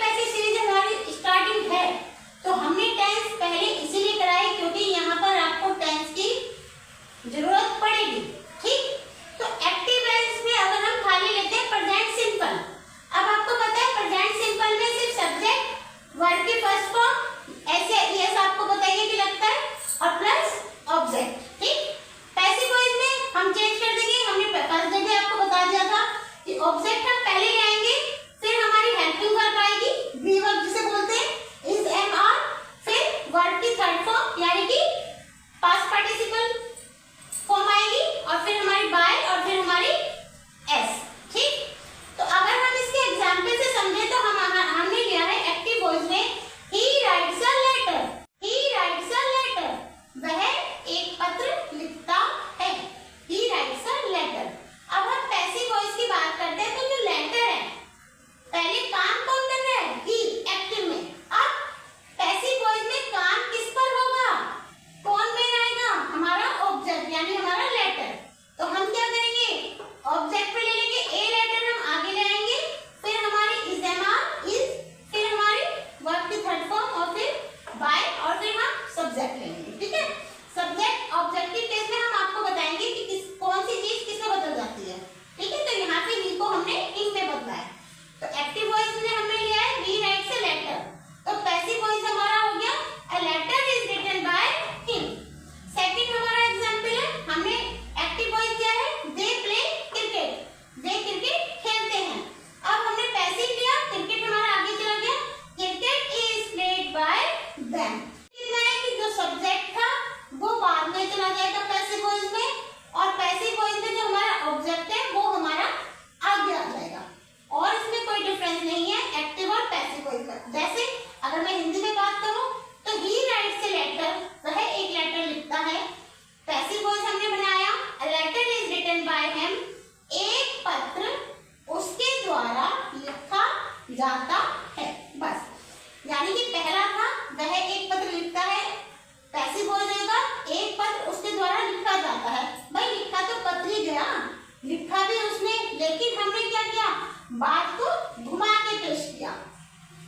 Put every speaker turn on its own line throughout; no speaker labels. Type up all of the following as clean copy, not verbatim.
पैसे सीरीज हमारी स्टार्टिंग है, तो हमने टेंस पहले इसीलिए कराई क्योंकि यहाँ पर आपको टेंस की जरूरत पड़ेगी। ठीक, तो एक्टिव टेंस में अगर हम खाली लेते हैं प्रेजेंट सिंपल, अब आपको पता है प्रेजेंट सिंपल में सिर्फ सब्जेक्ट वर्ब की फर्स्ट फॉर्म ऐसे यस आपको बताइए कि लगता है और प्लस ऑब्जेक्ट। ठीक, पैसिव वॉइस में हम चेंज कर देंगे, हमने फर्स्ट जगह आपको बता दिया था कि ऑब्जेक्ट हम पहले ले आएंगे, फिर हमारी हेल्पिंग वर्ब आएगी बी वर्ब जिसे बोलते हैं इज एम आर, फिर वर्ब की थर्ड फॉर्म यानी कि पास्ट पार्टिसिपल फॉर्म आएगी और फिर हमारी बाय और फिर हमारी एस। ठीक, तो अगर हम इसके एग्जांपल से समझे तो हमने लिया है एक्टिव वॉइस में he writes a letter, he writes a letter, वह एक पत्र लिखता है, ही राइट्स अ लेटर। अब हम पैसिव वॉइस की बात करते हैं तो जो लेटर है पहले काम कौन कर रहा है, ही एक्टिव में। अब पैसिव वॉइस में काम किस पर होगा, कौन में आएगा, हमारा ऑब्जेक्ट यानी हमारा लेटर। तो हम क्या करेंगे, ऑब्जेक्ट पे ले लेंगे, ए लेटर हम आगे ले आएंगे, फिर हमारी इज एम आर इज, फिर हमारी वर्ब की थर्ड फॉर्म और फिर बाय और फिर हम सब्जेक्ट ले लेंगे। ठीक है, सब्जेक्ट ऑब्जेक्टिव केस में हम आपको बताएंगे कि कौन सी चीज किसमें बदल जाती है। ठीक है, तो यहाँ पे ही को हमने इन में बदला है। तो एक्टिव वॉइस में हमने लिया है ही राइट्स अ लेटर, तो पैसिव वॉइस हमारा हो गया a letter is written by him. Second हमारा एग्जांपल है, हमने एक्टिव वॉइस किया है दे प्ले क्रिकेट, वे क्रिकेट खेलते हैं। अब हमने पैसिव लिया, क्रिकेट हमारा आगे चला गया, cricket is played by them. इतना है कि जो सब्जेक्ट था वो बाद में चला जाएगा पैसिव वॉइस में, और पैसिव वॉइस में जो हमारा ऑब्जेक्ट है वो हमारा आगे आ जाएगा, और इसमें कोई डिफरेंस नहीं है एक्टिव और पैसिव वॉइस का। जैसे अगर मैं हिंदी में बात करूं तो ही राइट्स अ लेटर, वह एक लेटर लिखता है। पैसिव वॉइस हमने बनाया a letter is written by him, एक पत्र उसके द्वारा लिखा जाता है। बस, यानी कि पहला था वह एक पत्र लिखता है, पैसिव वॉइस होगा एक पत्र उसके द्वारा लिखा जाता है। भाई लिखा तो पत्र ही गया, लिखा भी उसने, लेकिन हमने क्या किया, बात को घुमा के पेश किया,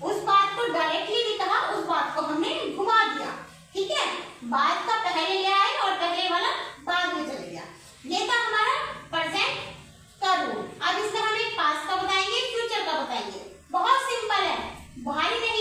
उस बात को डायरेक्टली नहीं कहा, उस बात को हमने घुमा दिया। ठीक है, बात का पहले ले आए और पहले वाला बाद में चले गया। ये था हमारा प्रेजेंट का रूल। अब इसका हम एक पास्ट का बताएंगे, फ्यूचर का बताएंगे। बहुत सिंपल है, भारी नहीं